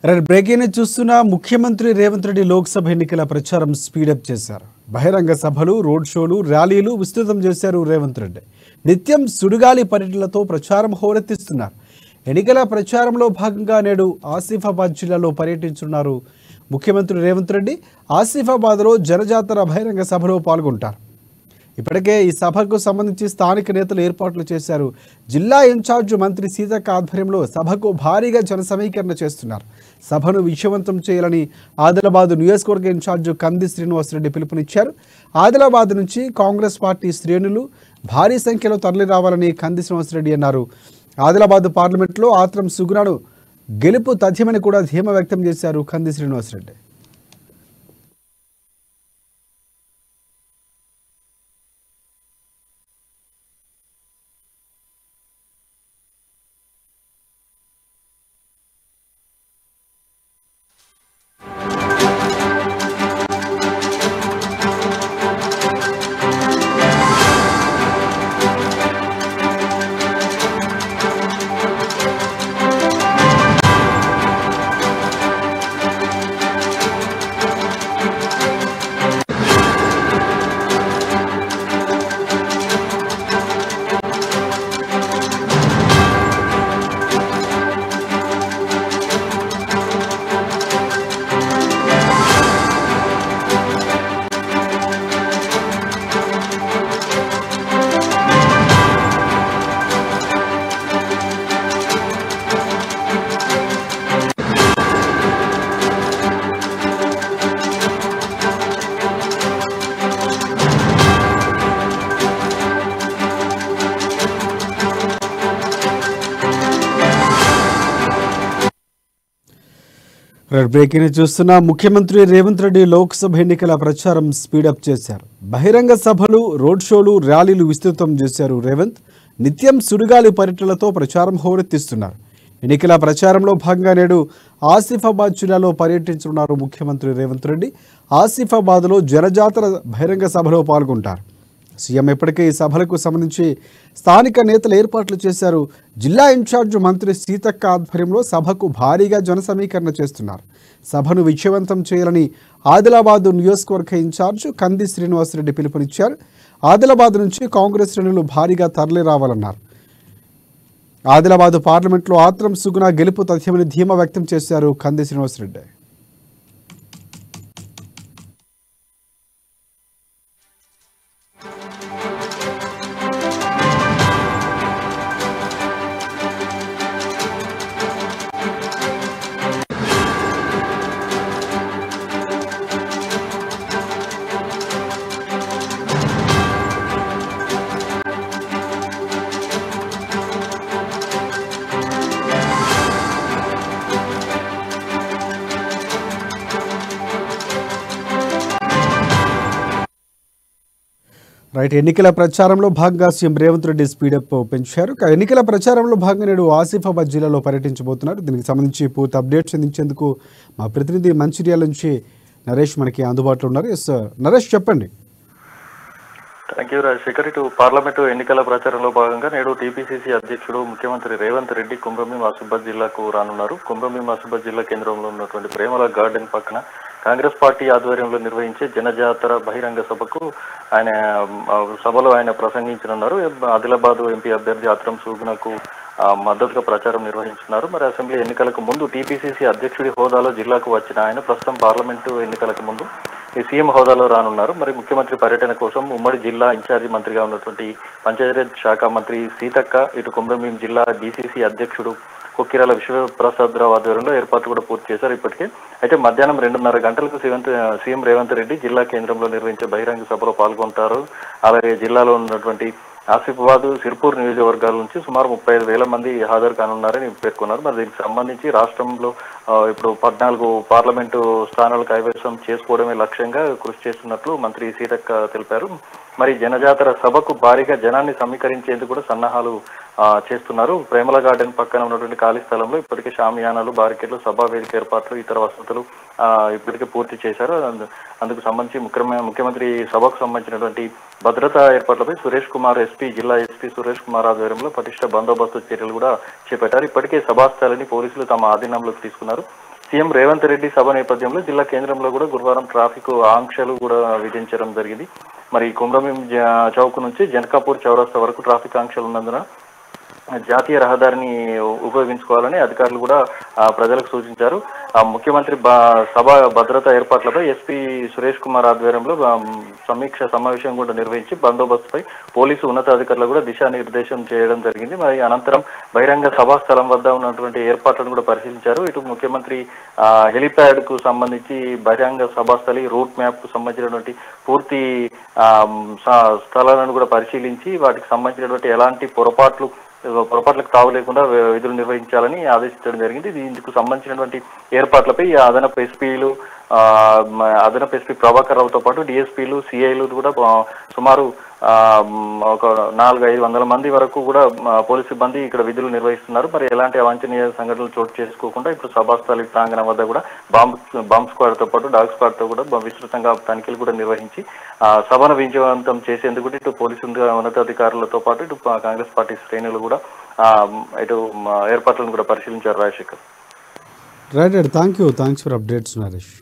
Breaking news చూస్తున్న ముఖ్యమంత్రి రేవంత్ రెడ్డి లోక్సభ ఎన్నికల ప్రచారం స్పీడప్ చేశారు. బహిరంగ సభలు, రోడ్ షోలు, ర్యాలీలు విస్తృతం చేశారు రేవంత్ రెడ్డి. నిత్యం సుడిగాలి పర్యటనలతో ప్రచారం హోరెత్తిస్తున్నారు. ఎన్నికల ప్రచారంలో భాగంగా నేడు ఆసిఫాబాద్ జిల్లాలో పర్యటించున్నారు ముఖ్యమంత్రి రేవంత్ రెడ్డి. ఆసిఫాబాద్లో జనజాతర బహిరంగ సభలో పాల్గొంటారు. ఇప్పటికే ఈ సభకు సంబంధించి స్థానిక నేతలు ఏర్పాట్లు చేశారు. జిల్లా ఇన్ఛార్జ్ మంత్రి సీతక్క ఆధ్వర్యంలో సభకు భారీగా జన సమీకరణ చేస్తున్నారు. సభను విజయవంతం చేయాలని ఆదిలాబాద్ నియోజకవర్గ ఇన్ఛార్జ్ కంది శ్రీనివాసరెడ్డి పిలుపునిచ్చారు. ఆదిలాబాద్ నుంచి కాంగ్రెస్ పార్టీ శ్రేణులు భారీ సంఖ్యలో తరలి రావాలని కంది శ్రీనివాసరెడ్డి అన్నారు. ఆదిలాబాద్ పార్లమెంట్లో ఆత్రం సుగుణను గెలుపు తథ్యమని కూడా ధీమా వ్యక్తం చేశారు కంది శ్రీనివాసరెడ్డి. బ్రేకింగ్ న్యూస్ చూస్తున్న ముఖ్యమంత్రి రేవంత్ రెడ్డి లోక్సభ ఎన్నికల ప్రచారం స్పీడప్ చేశారు. బహిరంగ సభలు, రోడ్ షోలు, ర్యాలీలు విస్తృతం చేశారు రేవంత్. నిత్యం సుడిగాలి పర్యటనలతో ప్రచారం హోరెత్తిస్తున్నారు. ఎన్నికల ప్రచారంలో భాగంగా నేడు ఆసిఫాబాద్ జిల్లాలో పర్యటించనున్నారు ముఖ్యమంత్రి రేవంత్ రెడ్డి. ఆసిఫాబాద్లో జనజాతర బహిరంగ సభలో పాల్గొంటారు. సీఎం ఇప్పటికే ఈ సభలకు సంబంధించి స్థానిక నేతలు ఏర్పాట్లు చేశారు. జిల్లా ఇన్ఛార్జ్ మంత్రి సీతక్క ఆధ్వర్యంలో సభకు భారీగా జన సమీకరణ చేస్తున్నారు. సభను విజయవంతం చేయాలని ఆదిలాబాద్ నియోజకవర్గ ఇన్ఛార్జ్ కంది శ్రీనివాసరెడ్డి పిలుపునిచ్చారు. ఆదిలాబాద్ నుంచి కాంగ్రెస్ శ్రేణులు భారీగా తరలి రావాలన్నారు. ఆదిలాబాద్ పార్లమెంట్లో ఆత్రం సుగుణ గెలుపు తథ్యమని ధీమా వ్యక్తం చేశారు కంది శ్రీనివాసరెడ్డి. ఎన్నికల ప్రచారంలో భాగంగా సీఎం రేవంత్ రెడ్డి స్పీడప్ పెంచారు. ఎన్నికల ప్రచారంలో భాగంగా నేడు ఆసిఫాబాద్ జిల్లాలో పర్యటించబోతున్నారు. దీనికి సంబంధించి పూర్తి అప్డేట్స్ అందించేందుకు మా ప్రతినిధి మంచిర్యాల నుంచి నరేష్ మనకి అందుబాటులో ఉన్నారు. ఎస్ నరేష్, చెప్పండి. Thank you Rajasekhar. ఇటు పార్లమెంటు ఎన్నికల ప్రచారంలో భాగంగా నేడు టీపీసీసీ అధ్యక్షుడు ముఖ్యమంత్రి రేవంత్ రెడ్డి కుమ్రంభీం ఆసిఫాబాద్ జిల్లాకు రానున్నారు. కుమ్రంభీం ఆసిఫాబాద్ జిల్లా కేంద్రంలో ఉన్నటువంటి ప్రేమల గార్డెన్ పక్కన కాంగ్రెస్ పార్టీ ఆధ్వర్యంలో నిర్వహించే జనజాతర బహిరంగ సభలో ఆయన ప్రసంగించనున్నారు. ఆదిలాబాద్ ఎంపీ అభ్యర్థి ఆత్రం సుగుణకు మద్దతుగా ప్రచారం నిర్వహించున్నారు. మరి అసెంబ్లీ ఎన్నికలకు ముందు టీపీసీసీ అధ్యక్షుడి హోదాలో జిల్లాకు వచ్చిన ఆయన ప్రస్తుతం పార్లమెంటు ఎన్నికలకు ముందు ఈ సీఎం హోదాలో రానున్నారు. మరి ముఖ్యమంత్రి పర్యటన కోసం ఉమ్మడి జిల్లా ఇన్ఛార్జి మంత్రిగా ఉన్నటువంటి పంచాయతీరాజ్ శాఖ మంత్రి సీతక్క, ఇటు కుమ్రంభీం జిల్లా డీసీసీ అధ్యక్షుడు కొక్కిరాల విశ్వప్రసాద్ రావు ఆధ్వర్యంలో ఏర్పాట్లు కూడా పూర్తి చేశారు ఇప్పటికే. అయితే మధ్యాహ్నం 2:30 గంటలకు సీఎం రేవంత్ రెడ్డి జిల్లా కేంద్రంలో నిర్వహించే బహిరంగ సభలో పాల్గొంటారు. అలాగే జిల్లాలో ఉన్నటువంటి ఆసిఫాబాద్, సిర్పూర్ నియోజకవర్గాల నుంచి సుమారు 35,000 మంది హాజరు కానున్నారని పేర్కొన్నారు. మరి దీనికి సంబంధించి రాష్ట్రంలో ఇప్పుడు 14 పార్లమెంటు స్థానాలు కైవసం చేసుకోవడమే లక్ష్యంగా కృషి చేస్తున్నట్లు మంత్రి సీతక్క తెలిపారు. మరి జనజాతర సభకు భారీగా జనాన్ని సమీకరించేందుకు కూడా సన్నాహాలు చేస్తున్నారు. ప్రేమల గార్డెన్ పక్కన ఉన్నటువంటి ఖాళీ స్థలంలో ఇప్పటికే షామియానాలు, బారికేడ్లు, సభా వేదిక ఏర్పాట్లు, ఇతర వసతులు ఇప్పటికే పూర్తి చేశారు. అందుకు సంబంధించి ముఖ్యమంత్రి సభకు సంబంధించినటువంటి భద్రతా ఏర్పాట్లపై సురేష్ కుమార్ జిల్లా ఎస్పీ సురేష్ కుమార్ ఆధ్వర్యంలో పటిష్ట బందోబస్తు చర్యలు కూడా చేపట్టారు. ఇప్పటికే సభాస్థలిని పోలీసులు తమ ఆధీనంలోకి తీసుకున్నారు. సీఎం రేవంత్ రెడ్డి సభ నేపథ్యంలో జిల్లా కేంద్రంలో కూడా గురువారం ట్రాఫిక్ ఆంక్షలు కూడా విధించడం జరిగింది. మరి కుమ్రభీం చౌక్ నుంచి జనకాపూర్ చౌరస్తా వరకు ట్రాఫిక్ ఆంక్షలు ఉన్నందున జాతీయ రహదారిని ఉపయోగించుకోవాలని అధికారులు కూడా ప్రజలకు సూచించారు. ముఖ్యమంత్రి సభ భద్రతా ఏర్పాట్లపై ఎస్పీ సురేష్ కుమార్ ఆధ్వర్యంలో సమీక్ష సమావేశం కూడా నిర్వహించి బందోబస్తుపై పోలీసు ఉన్నతాధికారులు కూడా దిశానిర్దేశం చేయడం జరిగింది. మరి అనంతరం బహిరంగ సభా స్థలం వద్ద ఉన్నటువంటి ఏర్పాట్లను కూడా పరిశీలించారు. ఇటు ముఖ్యమంత్రి హెలిప్యాడ్ కు సంబంధించి బహిరంగ సభాస్థలి రూట్ మ్యాప్ కు సంబంధించినటువంటి పూర్తి స్థలాలను కూడా పరిశీలించి వాటికి సంబంధించినటువంటి ఎలాంటి పొరపాట్లకు తావు లేకుండా విధులు నిర్వహించాలని ఆదేశించడం జరిగింది. ఇందుకు సంబంధించినటువంటి ఏర్పాట్లపై అదనపు ఎస్పీ ప్రభాకర్ రావుతో పాటు డిఎస్పీలు సిఐలు కూడా సుమారు ఒక 400-500 మంది వరకు కూడా పోలీసు సిబ్బంది ఇక్కడ విధులు నిర్వహిస్తున్నారు. మరి ఎలాంటి అవాంఛనీయ సంఘటనలు చోటు చేసుకోకుండా ఇప్పుడు సభాస్థలి ప్రాంగణం వద్ద కూడా బాంబ్ స్క్వాడ్ తో పాటు డాగ్ స్క్వాడ్ తో కూడా విస్తృతంగా తనిఖీలు కూడా నిర్వహించి సభను విజయవంతం చేసేందుకు ఇటు పోలీసు ఉన్నతాధికారులతో పాటు ఇటు కాంగ్రెస్ పార్టీ శ్రేణులు కూడా ఇటు ఏర్పాట్లను కూడా పరిశీలించారు. Rajasekhar. Right, thanks for updates Naresh.